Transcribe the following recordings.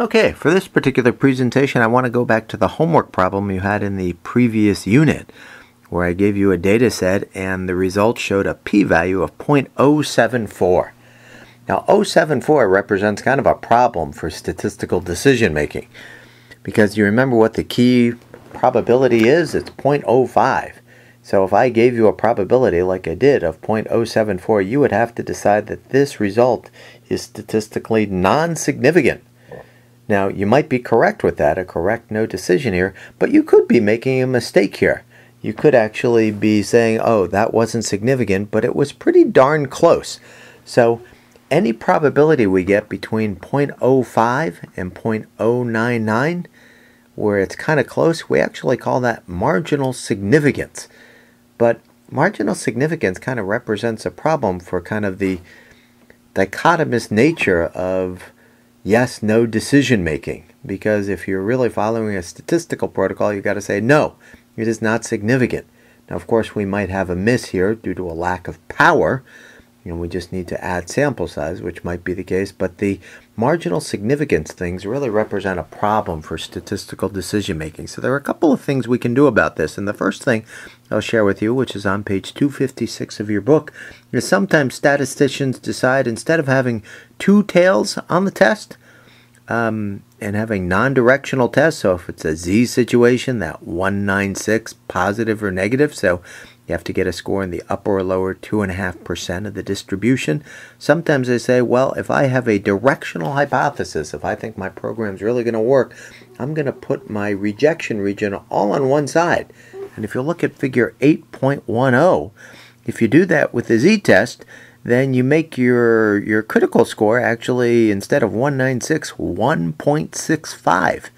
Okay, for this particular presentation, I want to go back to the homework problem you had in the previous unit, where I gave you a data set and the results showed a p-value of 0.074. Now, 0.074 represents kind of a problem for statistical decision making, because you remember what the key probability is? It's 0.05. So if I gave you a probability like I did of 0.074, you would have to decide that this result is statistically non-significant. Now, you might be correct with that, a correct no decision here, but you could be making a mistake here. You could actually be saying, oh, that wasn't significant, but it was pretty darn close. So any probability we get between 0.05 and 0.099, where it's kind of close, we actually call that marginal significance. But marginal significance kind of represents a problem for kind of the dichotomous nature of yes-no decision making, because if you're really following a statistical protocol, you've got to say no, it is not significant. Now, of course, we might have a miss here due to a lack of power. We just need to add sample size, which might be the case, but the marginal significance things really represent a problem for statistical decision making. So there are a couple of things we can do about this, and the first thing I'll share with you, which is on page 256 of your book, is sometimes statisticians decide, instead of having two tails on the test and having non-directional tests, so if it's a Z situation, that 196 positive or negative, so you have to get a score in the upper or lower 2.5% of the distribution. Sometimes they say, well, if I have a directional hypothesis, if I think my program's really going to work, I'm going to put my rejection region all on one side. And if you look at figure 8.10, if you do that with the Z-test, then you make your critical score actually, instead of 196, 1.65.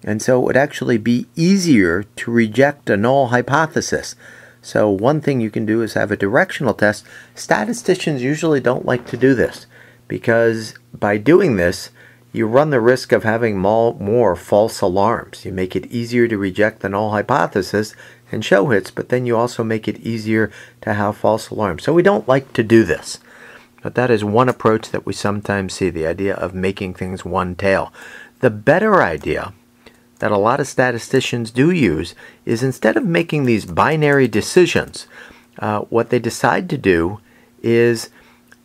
And so it would actually be easier to reject a null hypothesis. So one thing you can do is have a directional test. Statisticians usually don't like to do this, because by doing this, you run the risk of having more false alarms. You make it easier to reject the null hypothesis and show hits, but then you also make it easier to have false alarms. So we don't like to do this. But that is one approach that we sometimes see, the idea of making things one tail. The better idea that a lot of statisticians do use is, instead of making these binary decisions, what they decide to do is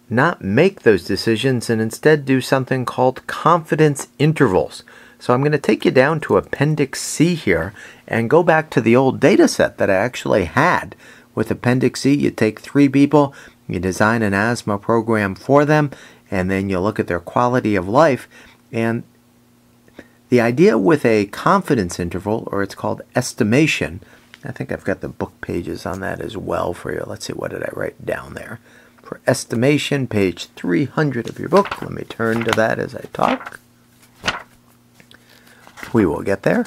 not make those decisions and instead do something called confidence intervals. So I'm going to take you down to Appendix C here and go back to the old data set that I actually had. With Appendix C, you take 3 people, you design an asthma program for them, and then you look at their quality of life. And the idea with a confidence interval, or it's called estimation, I think I've got the book pages on that as well for you. Let's see, what did I write down there? For estimation, page 300 of your book. Let me turn to that as I talk. We will get there.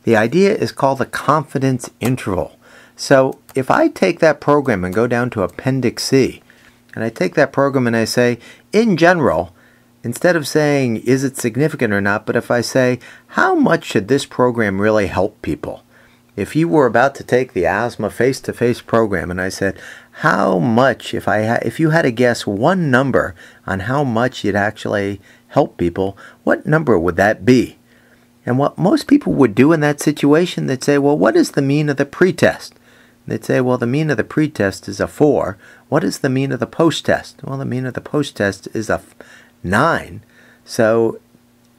The idea is called the confidence interval. So if I take that program and go down to Appendix C, and I take that program and I say, in general, instead of saying, is it significant or not, but if I say, how much should this program really help people? If you were about to take the asthma face-to-face program and I said, how much, if you had to guess one number on how much you'd actually help people, what number would that be? And what most people would do in that situation, they'd say, well, what is the mean of the pretest? They'd say, well, the mean of the pretest is a 4. What is the mean of the post-test? Well, the mean of the post-test is a 9. So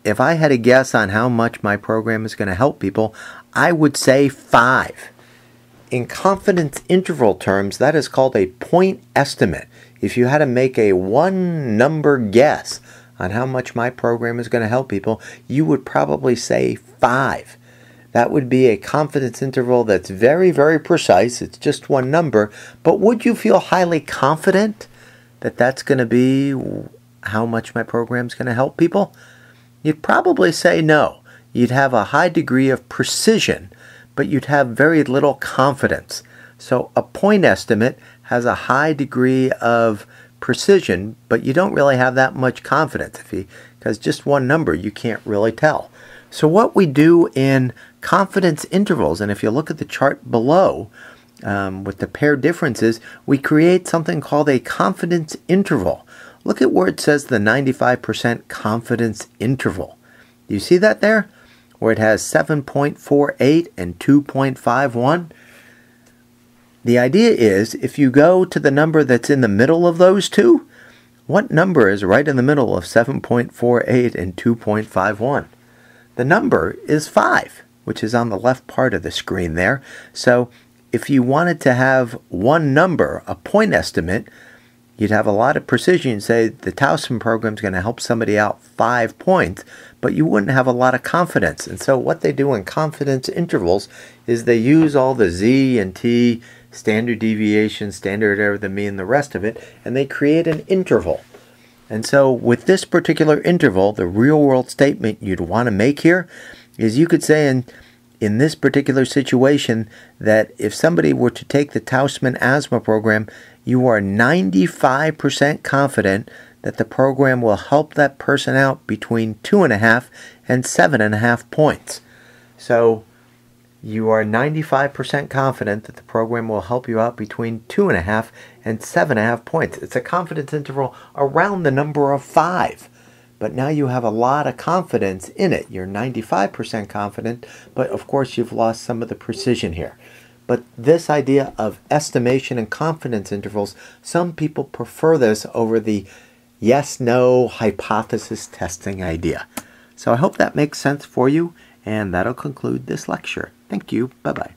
if I had a guess on how much my program is going to help people, I would say 5. In confidence interval terms, that is called a point estimate. If you had to make a one-number guess on how much my program is going to help people, you would probably say 5. That would be a confidence interval that's very, very precise. It's just one number. But would you feel highly confident that that's going to be how much my program is going to help people? You'd probably say no. You'd have a high degree of precision, but you'd have very little confidence. So a point estimate has a high degree of precision, but you don't really have that much confidence, because just one number you can't really tell. So what we do in confidence intervals, and if you look at the chart below, with the paired differences, we create something called a confidence interval. Look at where it says the 95% confidence interval. Do you see that there? Where it has 7.48 and 2.51. The idea is if you go to the number that's in the middle of those two, what number is right in the middle of 7.48 and 2.51? The number is 5, which is on the left part of the screen there. So if you wanted to have one number, a point estimate, you'd have a lot of precision. You'd say the Towson program is going to help somebody out 5 points, but you wouldn't have a lot of confidence. And so what they do in confidence intervals is they use all the Z and T, standard deviation, standard error, the mean, the rest of it, and they create an interval. And so with this particular interval, the real world statement you'd want to make here is you could say in this particular situation that if somebody were to take the Towson asthma program, you are 95% confident that the program will help that person out between 2.5 and 7.5 points. So you are 95% confident that the program will help you out between 2.5 and 7.5 points. It's a confidence interval around the number of 5. But now you have a lot of confidence in it. You're 95% confident, but of course you've lost some of the precision here. But this idea of estimation and confidence intervals, some people prefer this over the yes-no hypothesis testing idea. So I hope that makes sense for you, and that'll conclude this lecture. Thank you. Bye-bye.